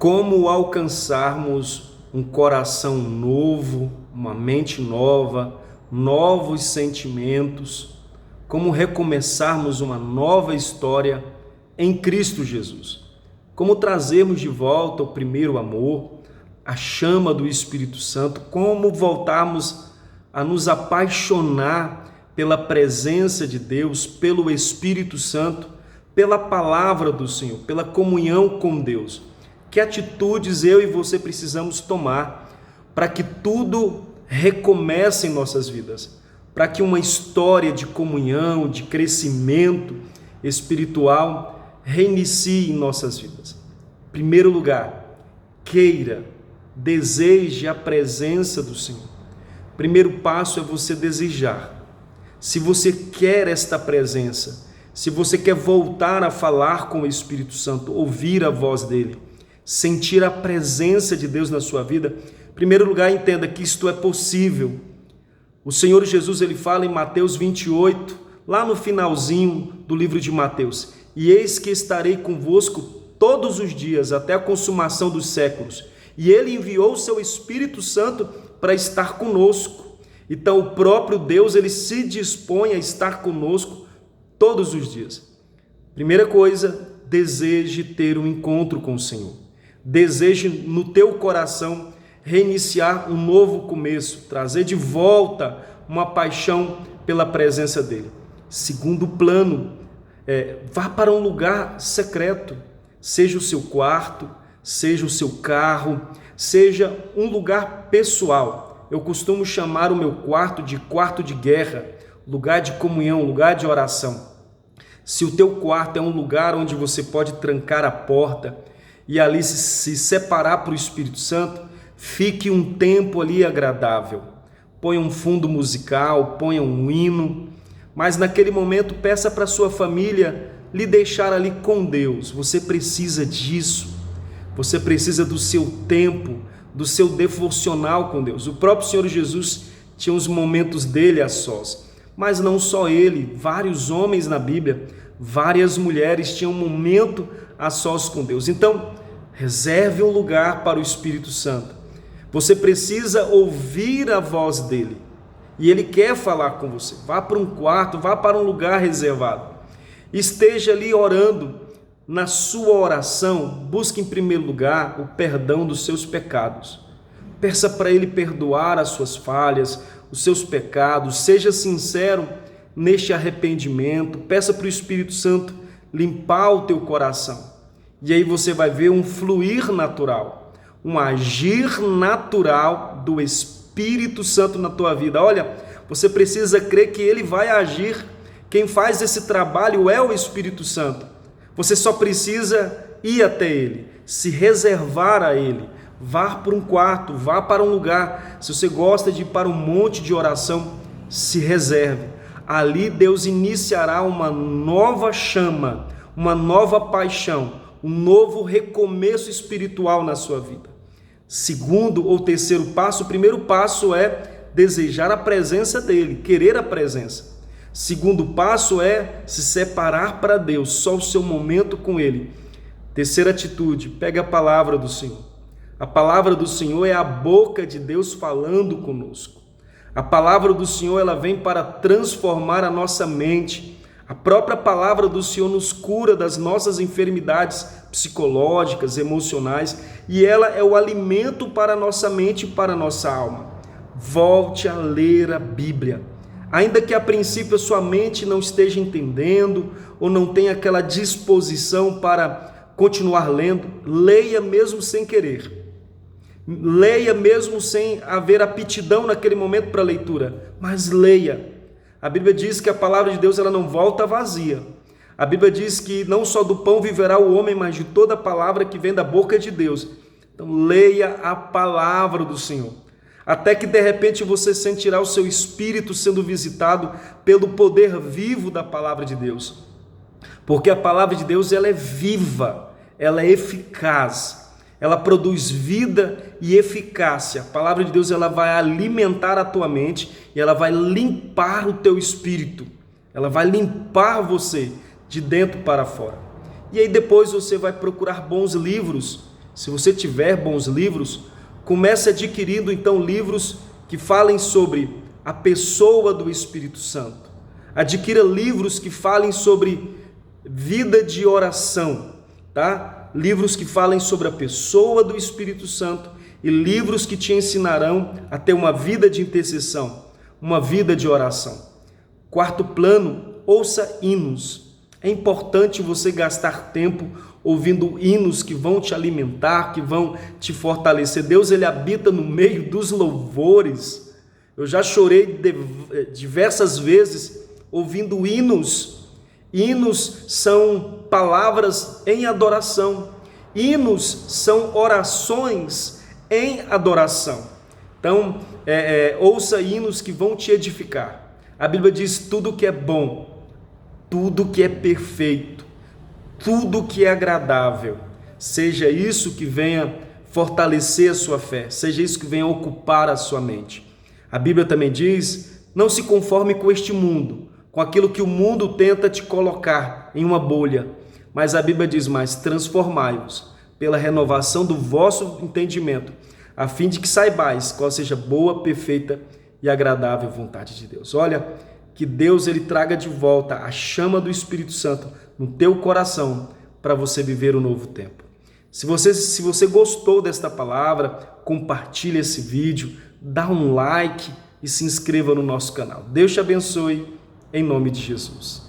Como alcançarmos um coração novo, uma mente nova, novos sentimentos, como recomeçarmos uma nova história em Cristo Jesus. Como trazermos de volta o primeiro amor, a chama do Espírito Santo, como voltarmos a nos apaixonar pela presença de Deus, pelo Espírito Santo, pela palavra do Senhor, pela comunhão com Deus. Que atitudes eu e você precisamos tomar para que tudo recomece em nossas vidas, para que uma história de comunhão, de crescimento espiritual reinicie em nossas vidas. Em primeiro lugar, queira, deseje a presença do Senhor. O primeiro passo é você desejar. Se você quer esta presença, se você quer voltar a falar com o Espírito Santo, ouvir a voz dele, sentir a presença de Deus na sua vida, em primeiro lugar, entenda que isto é possível. O Senhor Jesus, ele fala em Mateus 28, lá no finalzinho do livro de Mateus: e eis que estarei convosco todos os dias, até a consumação dos séculos. E ele enviou o seu Espírito Santo para estar conosco. Então o próprio Deus, ele se dispõe a estar conosco todos os dias. Primeira coisa, deseje ter um encontro com o Senhor. Deseje no teu coração reiniciar um novo começo, trazer de volta uma paixão pela presença dele. Segundo plano, vá para um lugar secreto, seja o seu quarto, seja o seu carro, seja um lugar pessoal. Eu costumo chamar o meu quarto de guerra, lugar de comunhão, lugar de oração. Se o teu quarto é um lugar onde você pode trancar a porta e ali se separar para o Espírito Santo, fique um tempo ali agradável. Ponha um fundo musical, ponha um hino, mas naquele momento peça para sua família lhe deixar ali com Deus. Você precisa disso. Você precisa do seu tempo, do seu devocional com Deus. O próprio Senhor Jesus tinha os momentos dele a sós. Mas não só ele, vários homens na Bíblia, várias mulheres tinham um momento a sós com Deus. Então, reserve um lugar para o Espírito Santo. Você precisa ouvir a voz dele. E ele quer falar com você. Vá para um quarto, vá para um lugar reservado. Esteja ali orando. Na sua oração, busque em primeiro lugar o perdão dos seus pecados. Peça para ele perdoar as suas falhas, os seus pecados. Seja sincero neste arrependimento. Peça para o Espírito Santo limpar o teu coração. E aí você vai ver um fluir natural, um agir natural do Espírito Santo na tua vida. Olha, você precisa crer que ele vai agir. Quem faz esse trabalho é o Espírito Santo. Você só precisa ir até ele, se reservar a ele. Vá para um quarto, vá para um lugar. Se você gosta de ir para um monte de oração, se reserve. Ali Deus iniciará uma nova chama, uma nova paixão, um novo recomeço espiritual na sua vida. Segundo ou terceiro passo, o primeiro passo é desejar a presença dele, querer a presença. Segundo passo é se separar para Deus, só o seu momento com ele. Terceira atitude, pega a palavra do Senhor. A palavra do Senhor é a boca de Deus falando conosco. A palavra do Senhor, ela vem para transformar a nossa mente. A própria palavra do Senhor nos cura das nossas enfermidades psicológicas, emocionais, e ela é o alimento para a nossa mente e para a nossa alma. Volte a ler a Bíblia. Ainda que a princípio a sua mente não esteja entendendo ou não tenha aquela disposição para continuar lendo, leia mesmo sem querer. Leia mesmo sem haver aptidão naquele momento para a leitura, mas leia. A Bíblia diz que a palavra de Deus ela não volta vazia. A Bíblia diz que não só do pão viverá o homem, mas de toda a palavra que vem da boca de Deus. Então leia a palavra do Senhor. Até que de repente você sentirá o seu espírito sendo visitado pelo poder vivo da palavra de Deus. Porque a palavra de Deus ela é viva, ela é eficaz, ela produz vida e eficácia. A palavra de Deus ela vai alimentar a tua mente e ela vai limpar o teu espírito. Ela vai limpar você de dentro para fora. E aí depois você vai procurar bons livros Se você tiver bons livros, comece adquirindo então livros que falem sobre a pessoa do Espírito Santo. Adquira livros que falem sobre vida de oração, tá? Livros que falem sobre a pessoa do Espírito Santo e livros que te ensinarão a ter uma vida de intercessão, uma vida de oração. Quarto plano, ouça hinos. É importante você gastar tempo ouvindo hinos que vão te alimentar, que vão te fortalecer. Deus, ele habita no meio dos louvores. Eu já chorei diversas vezes ouvindo hinos. Hinos são palavras em adoração. Hinos são orações em adoração. Então, ouça hinos que vão te edificar. A Bíblia diz: tudo que é bom, tudo que é perfeito, tudo que é agradável, seja isso que venha fortalecer a sua fé, seja isso que venha ocupar a sua mente. A Bíblia também diz: não se conforme com este mundo, com aquilo que o mundo tenta te colocar em uma bolha, mas a Bíblia diz: mas transformai-vos pela renovação do vosso entendimento, a fim de que saibais qual seja boa, perfeita e agradável vontade de Deus. Olha, que Deus ele traga de volta a chama do Espírito Santo no teu coração para você viver o novo tempo. Se você gostou desta palavra, compartilhe esse vídeo, dá um like e se inscreva no nosso canal. Deus te abençoe, em nome de Jesus.